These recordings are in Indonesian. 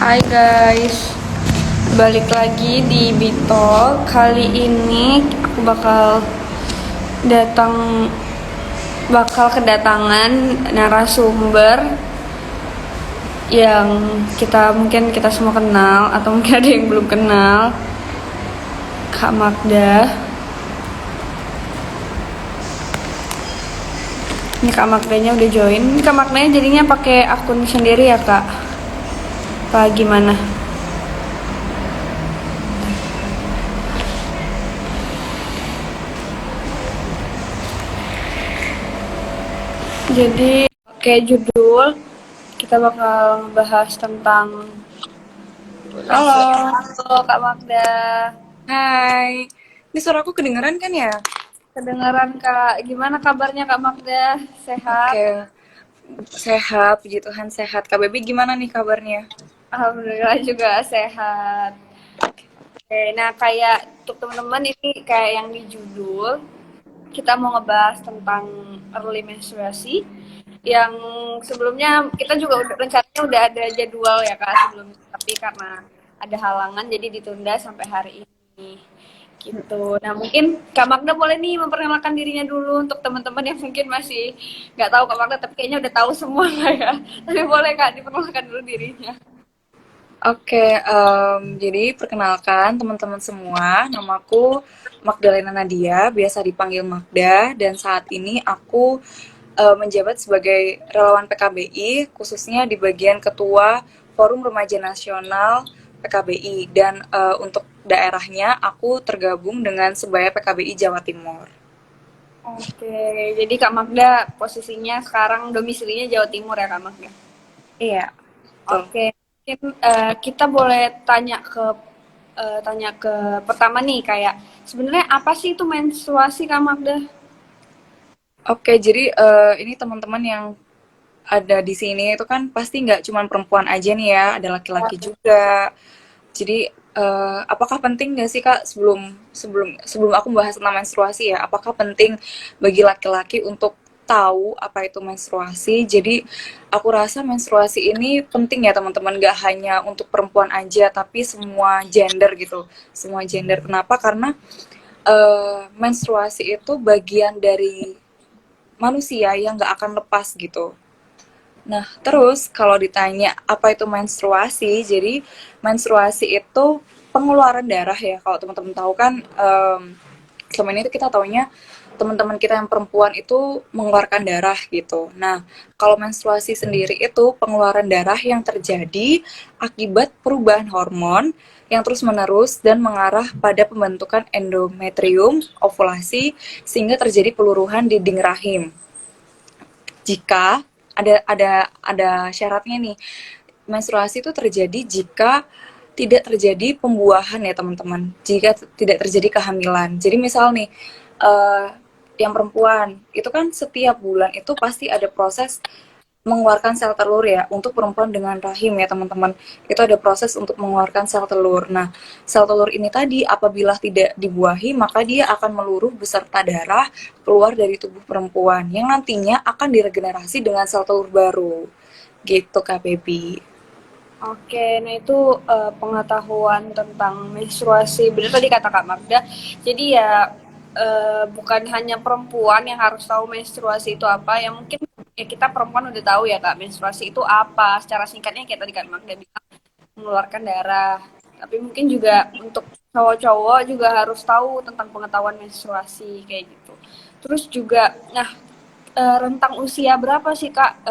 Hai guys, balik lagi di Bitol. Kali ini aku datang bakal kedatangan narasumber yang mungkin kita semua kenal atau mungkin ada yang belum kenal. Kak Magda. Ini Kak Magdanya udah join. Ini Kak Magdanya jadinya pakai akun sendiri ya Kak? Apa gimana? Jadi kayak judul kita bakal bahas tentang halo Kak Magda. Hai, ini suaraku kedengeran kan ya? Kedengaran Kak, gimana kabarnya Kak Magda? Sehat? Oke, sehat, puji Tuhan sehat. Kak Baby gimana nih kabarnya? Alhamdulillah juga sehat. Oke, nah kayak untuk teman-teman ini kayak yang di judul kita mau ngebahas tentang early menstruasi yang sebelumnya kita juga rencananya udah ada jadwal ya Kak sebelumnya, tapi karena ada halangan jadi ditunda sampai hari ini gitu. Nah mungkin Kak Magda boleh nih memperkenalkan dirinya dulu untuk teman-teman yang mungkin masih nggak tahu Kak Magda tapi kayaknya udah tahu semua lah ya. Tapi boleh Kak diperkenalkan dulu dirinya. Oke, jadi perkenalkan teman-teman semua, namaku Magdalena Nadia, biasa dipanggil Magda, dan saat ini aku menjabat sebagai relawan PKBI, khususnya di bagian Ketua Forum Remaja Nasional PKBI, dan untuk daerahnya aku tergabung dengan Sebaya PKBI Jawa Timur. Oke, jadi Kak Magda posisinya sekarang domisilinya Jawa Timur ya Kak Magda? Iya, betul. Oke, mungkin kita boleh tanya ke pertama nih kayak sebenarnya apa sih itu menstruasi Kak Magda? Oke, jadi ini teman-teman yang ada di sini itu kan pasti nggak cuma perempuan aja nih ya, ada laki-laki juga. Jadi apakah penting nggak sih Kak sebelum sebelum sebelum aku membahas tentang menstruasi ya, apakah penting bagi laki-laki untuk tahu apa itu menstruasi? Jadi aku rasa menstruasi ini penting ya teman-teman, nggak hanya untuk perempuan aja, tapi semua gender gitu, semua gender. Kenapa? Karena menstruasi itu bagian dari manusia yang nggak akan lepas gitu. Nah, terus kalau ditanya apa itu menstruasi, jadi menstruasi itu pengeluaran darah ya. Kalau teman-teman tahu kan, selama ini kita taunya teman-teman kita yang perempuan itu mengeluarkan darah gitu. Nah, kalau menstruasi sendiri itu pengeluaran darah yang terjadi akibat perubahan hormon yang terus-menerus dan mengarah pada pembentukan endometrium, ovulasi, sehingga terjadi peluruhan di dinding rahim. Jika ada syaratnya nih, menstruasi itu terjadi jika tidak terjadi pembuahan ya teman-teman, jika tidak terjadi kehamilan. Jadi misal nih, eh, yang perempuan itu kan setiap bulan itu pasti ada proses mengeluarkan sel telur ya. Untuk perempuan dengan rahim ya teman-teman, itu ada proses untuk mengeluarkan sel telur. Nah, sel telur ini tadi apabila tidak dibuahi maka dia akan meluruh beserta darah keluar dari tubuh perempuan yang nantinya akan diregenerasi dengan sel telur baru gitu Kak Baby. Oke, nah itu pengetahuan tentang menstruasi. Benar tadi kata Kak Magda. Jadi ya bukan hanya perempuan yang harus tahu menstruasi itu apa. Yang mungkin ya kita perempuan udah tahu ya Kak menstruasi itu apa. Secara singkatnya kayak tadi Kak Magda bilang mengeluarkan darah. Tapi mungkin juga untuk cowok-cowok juga harus tahu tentang pengetahuan menstruasi kayak gitu. Terus juga, nah rentang usia berapa sih Kak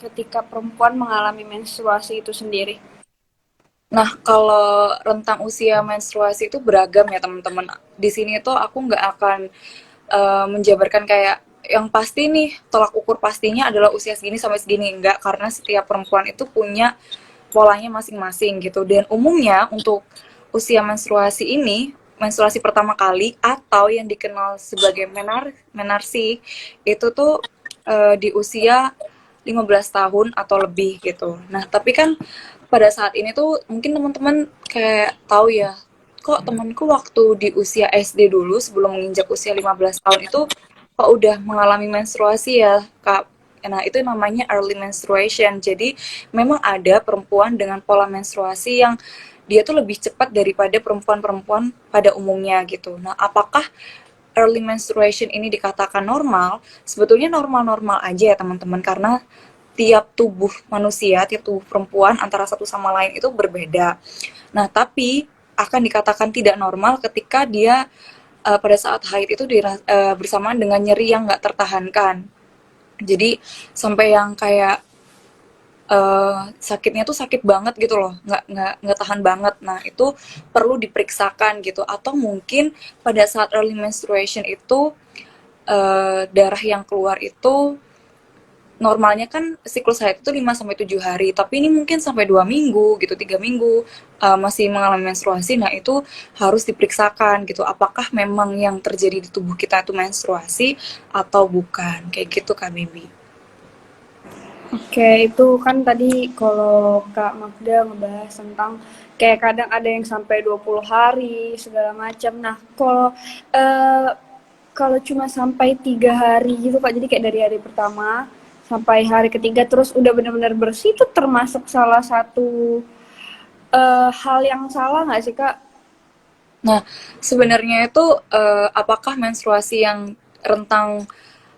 ketika perempuan mengalami menstruasi itu sendiri? Nah, kalau rentang usia menstruasi itu beragam ya teman-teman. Di sini tuh aku nggak akan menjabarkan kayak yang pasti nih tolak ukur pastinya adalah usia segini sampai segini, enggak, karena setiap perempuan itu punya polanya masing-masing gitu. Dan umumnya untuk usia menstruasi ini, menstruasi pertama kali atau yang dikenal sebagai menarsi itu tuh di usia 15 tahun atau lebih gitu. Nah, tapi kan pada saat ini tuh mungkin teman-teman kayak tahu ya, kok temanku waktu di usia SD dulu sebelum menginjak usia 15 tahun itu kok udah mengalami menstruasi ya, Kak. Nah, itu namanya early menstruation. Jadi, memang ada perempuan dengan pola menstruasi yang dia tuh lebih cepat daripada perempuan-perempuan pada umumnya gitu. Nah, apakah early menstruation ini dikatakan normal? Sebetulnya normal-normal aja ya teman-teman, karena tiap tubuh manusia, tiap tubuh perempuan antara satu sama lain itu berbeda. Nah, tapi akan dikatakan tidak normal ketika dia pada saat haid itu bersamaan dengan nyeri yang nggak tertahankan. Jadi sampai yang kayak sakitnya tuh sakit banget gitu loh, nggak tahan banget. Nah, itu perlu diperiksakan gitu. Atau mungkin pada saat early menstruation itu darah yang keluar itu normalnya kan siklus haid itu 5 sampai 7 hari, tapi ini mungkin sampai 2 minggu gitu, 3 minggu masih mengalami menstruasi. Nah, itu harus diperiksakan gitu, apakah memang yang terjadi di tubuh kita itu menstruasi atau bukan, kayak gitu Kak Bibi. Oke, itu kan tadi kalau Kak Magda ngebahas tentang kayak kadang ada yang sampai 20 hari segala macam. Nah, eh, kalau cuma sampai 3 hari gitu Kak, jadi kayak dari hari pertama sampai hari ketiga terus udah benar-benar bersih itu termasuk salah satu hal yang salah nggak sih Kak? Nah, sebenarnya itu apakah menstruasi yang rentang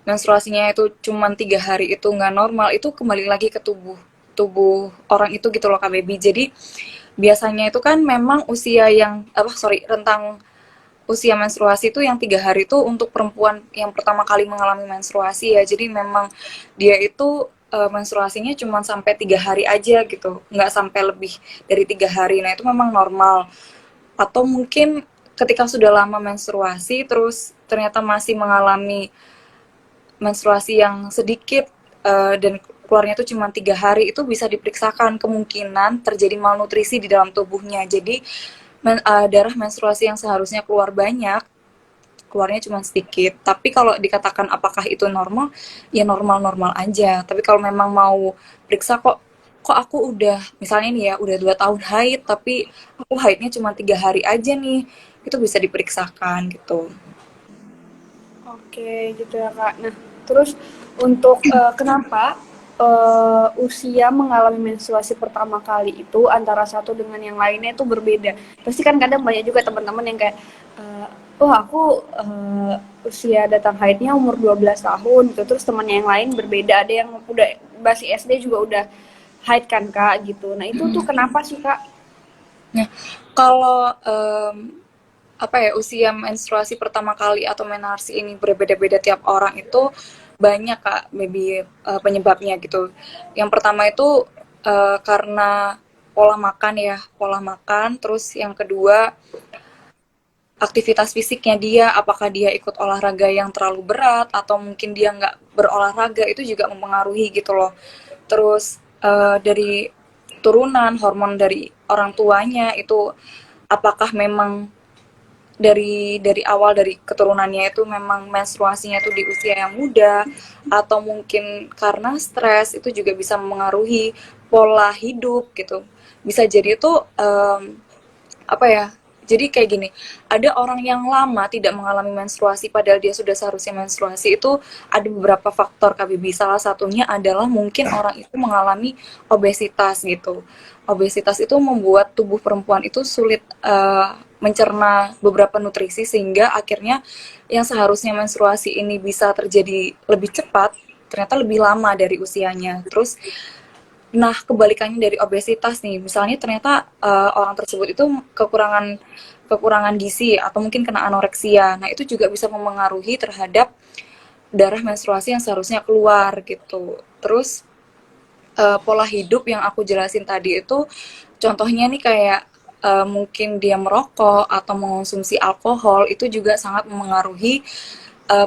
menstruasinya itu cuma 3 hari itu nggak normal, itu kembali lagi ke tubuh tubuh orang itu gitu loh Kak Baby. Jadi biasanya itu kan memang usia yang rentang usia menstruasi itu yang 3 hari itu untuk perempuan yang pertama kali mengalami menstruasi ya. Jadi memang dia itu menstruasinya cuma sampai 3 hari aja gitu, nggak sampai lebih dari 3 hari. Nah, itu memang normal. Atau mungkin ketika sudah lama menstruasi terus ternyata masih mengalami menstruasi yang sedikit dan keluarnya itu cuma 3 hari, itu bisa diperiksakan kemungkinan terjadi malnutrisi di dalam tubuhnya. Jadi darah menstruasi yang seharusnya keluar banyak keluarnya cuma sedikit. Tapi kalau dikatakan apakah itu normal, ya normal-normal aja. Tapi kalau memang mau periksa kok aku udah misalnya nih ya udah 2 tahun haid tapi aku haidnya cuma 3 hari aja nih, itu bisa diperiksakan gitu. Oke, gitu ya Kak. Nah, terus untuk kenapa usia mengalami menstruasi pertama kali itu antara satu dengan yang lainnya itu berbeda? Pasti kan kadang banyak juga teman-teman yang kayak, oh aku usia datang haidnya umur 12 tahun gitu, terus temannya yang lain berbeda, ada yang udah masih SD juga udah haid kan Kak gitu. Nah itu tuh kenapa sih Kak? Nah, kalau apa ya, usia menstruasi pertama kali atau menarsi ini berbeda-beda tiap orang itu banyak Kak Baby penyebabnya gitu. Yang pertama itu karena pola makan ya, pola makan. Terus yang kedua aktivitas fisiknya dia, apakah dia ikut olahraga yang terlalu berat atau mungkin dia nggak berolahraga, itu juga mempengaruhi gitu loh. Terus dari turunan hormon dari orang tuanya itu, apakah memang dari awal dari keturunannya itu memang menstruasinya itu di usia yang muda, atau mungkin karena stres, itu juga bisa mempengaruhi pola hidup gitu. Bisa jadi itu apa ya, jadi kayak gini, ada orang yang lama tidak mengalami menstruasi padahal dia sudah seharusnya menstruasi, itu ada beberapa faktor KBB. Salah satunya adalah mungkin orang itu mengalami obesitas gitu. Obesitas itu membuat tubuh perempuan itu sulit mencerna beberapa nutrisi, sehingga akhirnya yang seharusnya menstruasi ini bisa terjadi lebih cepat ternyata lebih lama dari usianya. Terus nah, kebalikannya dari obesitas nih, misalnya ternyata orang tersebut itu kekurangan kekurangan gizi atau mungkin kena anoreksia. Nah, itu juga bisa memengaruhi terhadap darah menstruasi yang seharusnya keluar gitu. Terus pola hidup yang aku jelasin tadi itu, contohnya nih kayak mungkin dia merokok atau mengonsumsi alkohol, itu juga sangat memengaruhi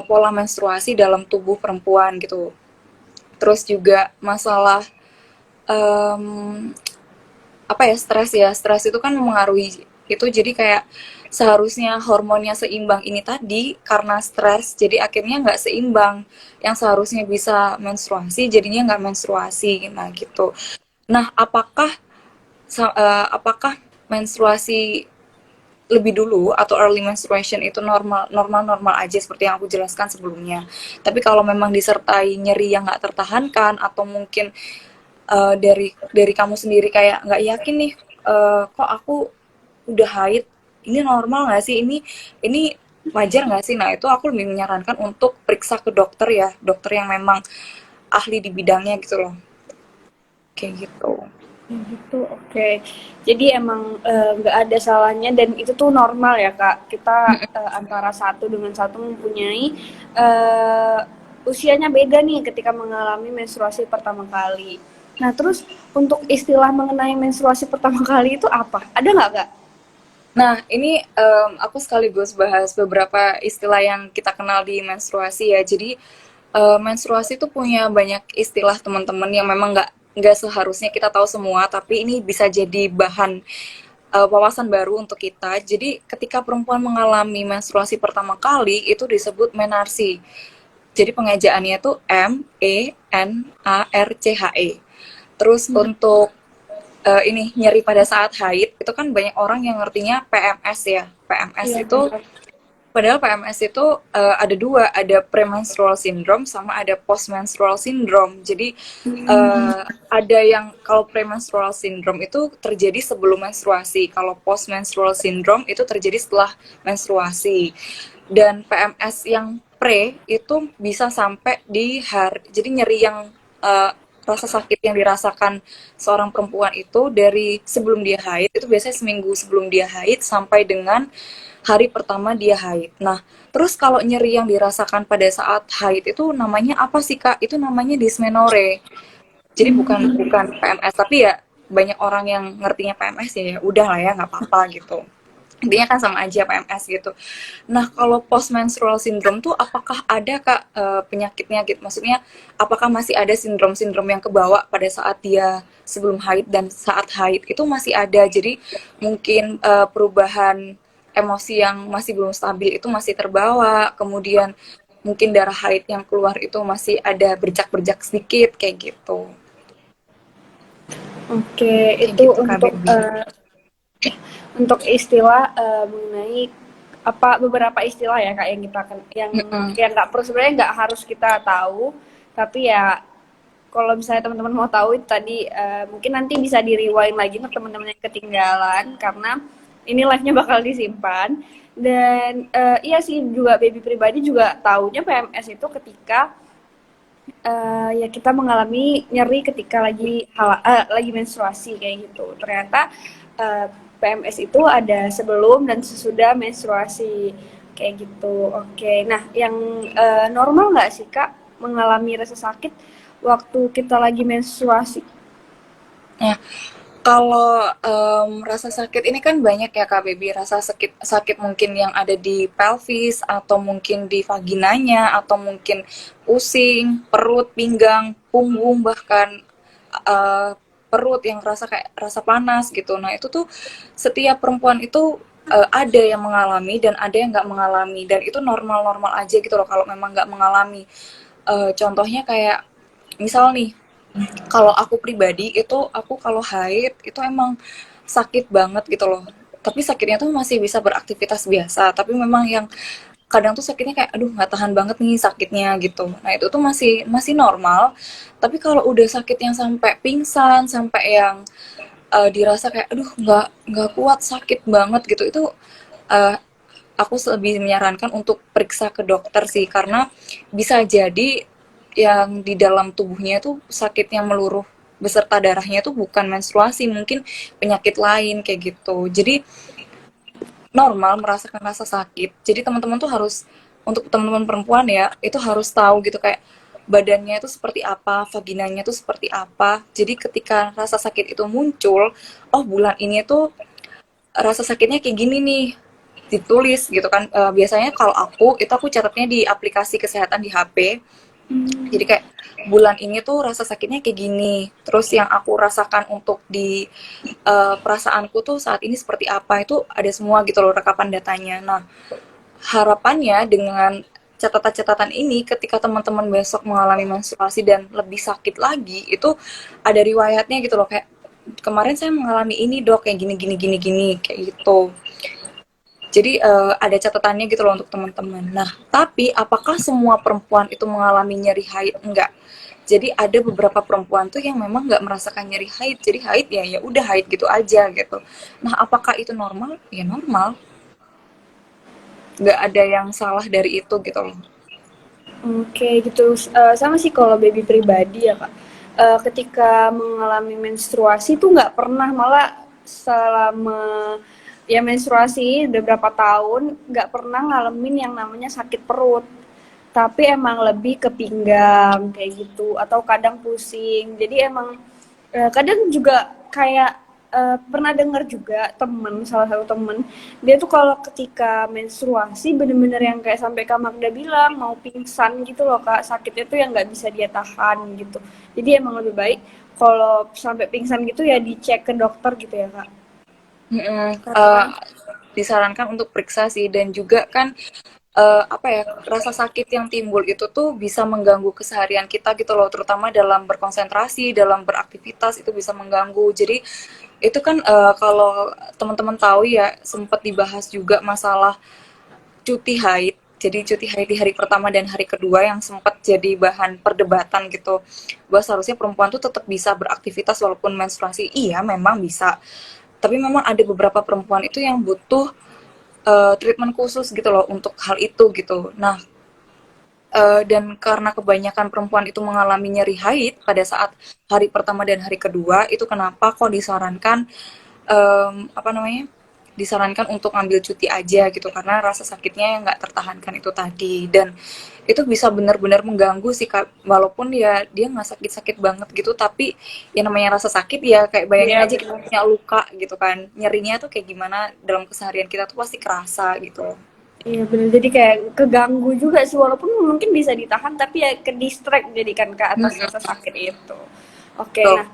pola menstruasi dalam tubuh perempuan gitu. Terus juga masalah um, apa ya, stres itu kan mempengaruhi itu. Jadi kayak seharusnya hormonnya seimbang ini tadi, karena stres jadi akhirnya nggak seimbang, yang seharusnya bisa menstruasi jadinya nggak menstruasi. Nah gitu. Nah, apakah menstruasi lebih dulu atau early menstruation itu normal aja seperti yang aku jelaskan sebelumnya. Tapi kalau memang disertai nyeri yang nggak tertahankan atau mungkin dari kamu sendiri kayak nggak yakin nih, kok aku udah haid, ini normal nggak sih, ini wajar nggak sih, nah itu aku lebih menyarankan untuk periksa ke dokter ya, dokter yang memang ahli di bidangnya gitu loh, kayak gitu. Gitu, oke. Jadi emang nggak ada salahnya dan itu tuh normal ya Kak. Kita antara satu dengan satu mempunyai eh, usianya beda nih ketika mengalami menstruasi pertama kali. Nah terus untuk istilah mengenai menstruasi pertama kali itu apa? Ada nggak Kak? Nah, ini aku sekaligus bahas beberapa istilah yang kita kenal di menstruasi ya. Jadi menstruasi itu punya banyak istilah teman-teman yang memang nggak seharusnya kita tahu semua, tapi ini bisa jadi bahan wawasan baru untuk kita. Jadi ketika perempuan mengalami menstruasi pertama kali itu disebut menarsi. Jadi pengejaannya itu MENARCHE. Terus untuk ini nyeri pada saat haid itu kan banyak orang yang ngertinya PMS ya. PMS Iya itu benar. padahal PMS itu ada dua, ada premenstrual syndrome sama ada postmenstrual syndrome. Jadi ada yang kalau premenstrual syndrome itu terjadi sebelum menstruasi, kalau postmenstrual syndrome itu terjadi setelah menstruasi. Dan PMS yang pre itu bisa sampai di hari, jadi nyeri yang rasa sakit yang dirasakan seorang perempuan itu dari sebelum dia haid itu biasanya seminggu sebelum dia haid sampai dengan hari pertama dia haid. Nah, terus kalau nyeri yang dirasakan pada saat haid itu namanya apa sih Kak? Itu namanya dysmenorrhea. Jadi bukan bukan PMS, tapi ya banyak orang yang ngertinya PMS ya udah lah ya nggak apa-apa gitu. Intinya kan sama aja PMS gitu. Nah, kalau post menstrual syndrome tuh apakah ada Kak penyakitnya gitu? Maksudnya apakah masih ada sindrom-sindrom yang kebawa pada saat dia sebelum haid dan saat haid itu masih ada. Jadi mungkin perubahan emosi yang masih belum stabil itu masih terbawa. Kemudian mungkin darah haid yang keluar itu masih ada berjak-berjak sedikit kayak gitu. Oke, Kayak itu gitu Kak Baby. untuk istilah mengenai apa beberapa istilah ya kak yang kita Mm-mm. yang nggak perlu sebenarnya nggak harus kita tahu tapi ya kalau misalnya teman-teman mau tahu itu tadi mungkin nanti bisa di rewind lagi untuk teman-teman yang ketinggalan karena ini live-nya bakal disimpan dan iya sih juga baby pribadi juga taunya PMS itu ketika ya kita mengalami nyeri ketika lagi menstruasi kayak gitu. Ternyata PMS itu ada sebelum dan sesudah menstruasi kayak gitu. Oke, nah yang normal nggak sih kak mengalami rasa sakit waktu kita lagi menstruasi? Nah, kalau rasa sakit ini kan banyak ya Kak Baby, rasa sakit sakit mungkin yang ada di pelvis atau mungkin di vaginanya atau mungkin pusing, perut, pinggang, punggung bahkan eh, perut yang rasa kayak rasa panas gitu. Nah, itu tuh setiap perempuan itu ada yang mengalami dan ada yang nggak mengalami dan itu normal-normal aja gitu loh kalau memang nggak mengalami. Contohnya kayak misal nih kalau aku pribadi itu aku kalau haid itu emang sakit banget gitu loh. Tapi sakitnya tuh masih bisa beraktivitas biasa. Tapi memang yang kadang tuh sakitnya kayak aduh nggak tahan banget nih sakitnya gitu. Nah itu tuh masih masih normal. Tapi kalau udah sakit yang sampai pingsan, sampai yang dirasa kayak aduh nggak kuat sakit banget gitu itu eh, aku lebih menyarankan untuk periksa ke dokter sih karena bisa jadi yang di dalam tubuhnya itu sakit yang meluruh beserta darahnya itu bukan menstruasi, mungkin penyakit lain kayak gitu. Jadi normal merasakan rasa sakit. Jadi teman-teman tuh harus untuk teman-teman perempuan ya, itu harus tahu gitu kayak badannya itu seperti apa, vaginanya itu seperti apa. Jadi ketika rasa sakit itu muncul, oh bulan ini tuh rasa sakitnya kayak gini nih, ditulis gitu kan. Biasanya kalau aku catatnya di aplikasi kesehatan di HP. Jadi kayak bulan ini tuh rasa sakitnya kayak gini. Terus yang aku rasakan untuk di perasaanku tuh saat ini seperti apa itu ada semua gitu loh rekapan datanya. Nah, harapannya dengan catatan-catatan ini ketika teman-teman besok mengalami menstruasi dan lebih sakit lagi itu ada riwayatnya gitu loh kayak kemarin saya mengalami ini dok kayak gini gini gini gini kayak gitu. Jadi ada catatannya gitu loh untuk teman-teman. Nah, tapi apakah semua perempuan itu mengalami nyeri haid? Enggak. Jadi ada beberapa perempuan tuh yang memang nggak merasakan nyeri haid. Jadi haid ya ya udah haid gitu aja gitu. Nah, apakah itu normal? Ya normal. Nggak ada yang salah dari itu gitu loh. Oke gitu. Sama sih kalau baby pribadi ya kak. Ketika mengalami menstruasi tuh nggak pernah, malah selama ya menstruasi udah berapa tahun nggak pernah ngalamin yang namanya sakit perut. Tapi emang lebih ke pinggang kayak gitu atau kadang pusing. Jadi emang kadang juga kayak pernah dengar juga salah satu temen, dia tuh kalau ketika menstruasi bener-bener yang kayak sampai Kak Magda bilang mau pingsan gitu loh kak, sakitnya tuh yang nggak bisa dia tahan gitu. Jadi emang lebih baik kalau sampai pingsan gitu ya dicek ke dokter gitu ya kak, Mm-mm. karena kan Disarankan untuk periksa sih dan juga kan apa ya rasa sakit yang timbul itu tuh bisa mengganggu keseharian kita gitu loh, terutama dalam berkonsentrasi, dalam beraktivitas itu bisa mengganggu. Jadi itu kan kalau teman-teman tahu ya sempat dibahas juga masalah cuti haid. Jadi cuti haid di hari pertama dan hari kedua yang sempat jadi bahan perdebatan gitu. Bahwa seharusnya perempuan tuh tetap bisa beraktivitas walaupun menstruasi. Iya, memang bisa. Tapi memang ada beberapa perempuan itu yang butuh treatment khusus gitu loh untuk hal itu gitu. Nah, dan karena kebanyakan perempuan itu mengalami nyeri haid pada saat hari pertama dan hari kedua, itu kenapa kok disarankan apa namanya? Disarankan untuk ngambil cuti aja gitu karena rasa sakitnya yang nggak tertahankan itu tadi dan itu bisa benar-benar mengganggu sih Kak, walaupun ya dia nggak sakit-sakit banget gitu tapi ya namanya rasa sakit ya kayak bayangin ya aja kita benar. punya luka gitu kan nyerinya tuh kayak gimana dalam keseharian kita tuh pasti kerasa gitu. Iya benar, jadi kayak keganggu juga sih walaupun mungkin bisa ditahan tapi ya ke distract jadi kan ke atas Mm-mm. rasa sakit itu. Oke, Tuh. nah